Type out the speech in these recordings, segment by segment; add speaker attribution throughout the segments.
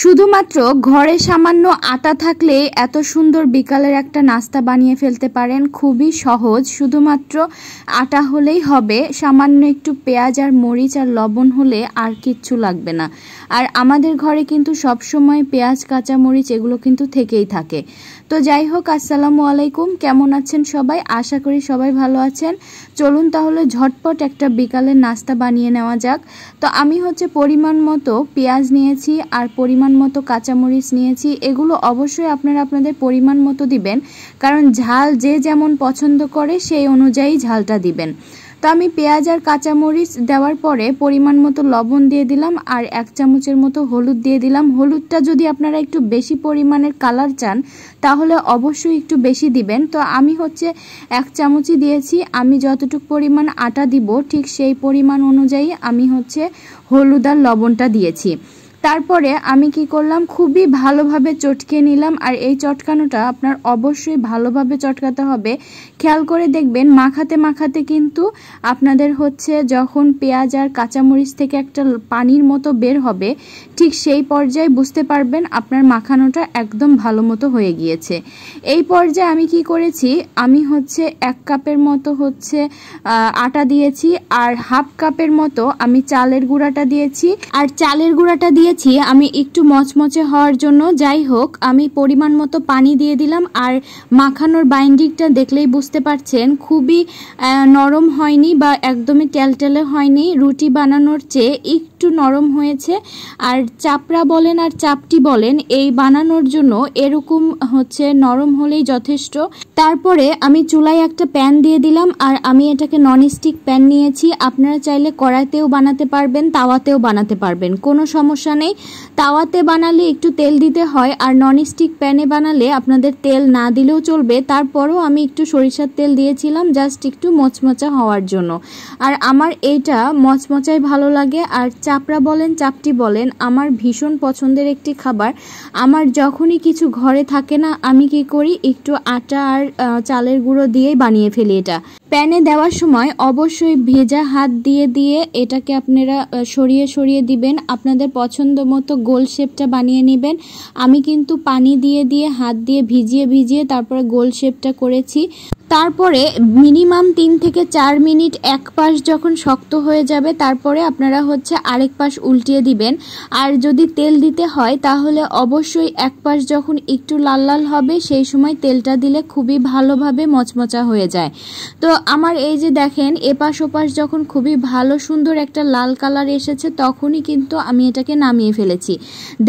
Speaker 1: শুধুমাত্র ঘরে সামান্য আটা থাকলে এত সুন্দর বিকালের একটা নাস্তা বানিয়ে ফেলতে পারেন। খুবই সহজ, শুধুমাত্র আটা হলেই হবে, সামান্য একটু পেঁয়াজ আর মরিচ আর লবণ হলে আর কিচ্ছু লাগবে না। আর আমাদের ঘরে কিন্তু সবসময় পেঁয়াজ, কাঁচা মরিচ এগুলো কিন্তু থেকেই থাকে। তো যাই হোক, আসসালামু আলাইকুম, কেমন আছেন সবাই? আশা করি সবাই ভালো আছেন। চলুন তাহলে ঝটপট একটা বিকালের নাস্তা বানিয়ে নেওয়া যাক। তো আমি পরিমাণ মতো পেঁয়াজ নিয়েছি আর পরিমাণ মতো কাঁচামরিচ নিয়েছি। এগুলো অবশ্যই আপনারা আপনাদের পরিমাণ মতো দিবেন, কারণ ঝাল যে যেমন পছন্দ করে সেই অনুযায়ী ঝালটা দিবেন। তো আমি পেঁয়াজ আর কাঁচামরিচ দেওয়ার পরে পরিমাণ মতো লবণ দিয়ে দিলাম আর 1 চামচের মতো হলুদ দিয়ে দিলাম। হলুদটা যদি আপনারা একটু বেশি পরিমাণের কালার চান তাহলে অবশ্যই একটু বেশি দিবেন। তো আমি 1 চামচই দিয়েছি। আমি যতটুকু পরিমাণ আটা দিব ঠিক সেই পরিমাণ অনুযায়ী আমি হলুদ আর লবণটা দিয়েছি। তারপরে আমি কি করলাম, খুবই ভালোভাবে চটকে নিলাম। আর এই চটকানোটা আপনার অবশ্যই ভালোভাবে চটকাতে হবে। খেয়াল করে দেখবেন মাখাতে মাখাতে কিন্তু আপনাদের যখন পেঁয়াজ আর কাঁচামরিচ থেকে একটা পানির মতো বের হবে, ঠিক সেই পর্যায়ে বুঝতে পারবেন আপনার মাখানোটা একদম ভালো মতো হয়ে গিয়েছে। এই পর্যায়ে আমি কি করেছি, আমি 1 কাপের মতো আটা দিয়েছি আর 1/2 কাপের মতো আমি চালের গুঁড়াটা দিয়েছি। আর চালের গুঁড়াটা দিয়েছি আমি একটু মচমচে হওয়ার জন্য। যাই হোক, আমি পরিমাণ মতো পানি দিয়ে দিলাম। আর মাখানোর বাইন্ডিংটা দেখলেই বুঝতে পারছেন খুবই নরম হয়নি বা একদমই টেলটেলে হয়নি, রুটি বানানোর চেয়ে একটু নরম হয়েছে। আর চাপড়া বলেন আর চাপটি বলেন, এই বানানোর জন্য এরকম নরম হলেই যথেষ্ট। তারপরে আমি চুলায় একটা প্যান দিয়ে দিলাম আর আমি এটাকে ননস্টিক প্যান নিয়েছি। আপনারা চাইলে কড়াইতেও বানাতে পারবেন, তাওয়াতেও বানাতে পারবেন, কোনো সমস্যা নেই। তাওয়াতে বানালে একটু তেল দিতে হয় আর ননস্টিক প্যানে বানালে আপনাদের তেল না দিলেও চলবে। তারপরও আমি একটু সরিষার তেল দিয়েছিলাম জাস্ট একটু মচমচা হওয়ার জন্য। আর আমার এইটা মচমচাই ভালো লাগে। আর চাপড়া বলেন চাপটি বলেন, আমার ভীষণ পছন্দের একটি খাবার। আমার যখনই কিছু ঘরে থাকে না, আমি কি করি, একটু আটা আর চালের গুঁড়ো দিয়েই বানিয়ে ফেলি। এটা প্যানে দেওয়ার সময় অবশ্যই ভেজা হাত দিয়ে দিয়ে এটাকে আপনারা সরিয়ে সরিয়ে দিবেন। আপনাদের পছন্দ মতো গোল শেপটা বানিয়ে নেবেন। আমি কিন্তু পানি দিয়ে দিয়ে হাত দিয়ে ভিজিয়ে ভিজিয়ে তারপরে গোল শেপটা করেছি। তারপরে মিনিমাম 3 থেকে 4 মিনিট এক পাশ যখন শক্ত হয়ে যাবে তারপরে আপনারা আরেক পাশ উল্টিয়ে দিবেন। আর যদি তেল দিতে হয় তাহলে অবশ্যই এক পাশ যখন একটু লাল লাল হবে সেই সময় তেলটা দিলে খুবই ভালোভাবে মচমচা হয়ে যায়। তো আমার এই যে দেখেন, এপাশ ওপাশ যখন খুবই ভালো সুন্দর একটা লাল কালার এসেছে তখনই কিন্তু আমি এটাকে নামিয়ে ফেলেছি।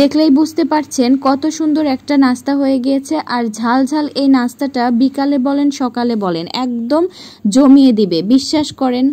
Speaker 1: দেখলেই বুঝতে পারছেন কত সুন্দর একটা নাস্তা হয়ে গিয়েছে। আর ঝাল ঝাল এই নাস্তাটা বিকালে বলেন সকালে বলেন একদম জমিয়ে দিবে, বিশ্বাস করেন।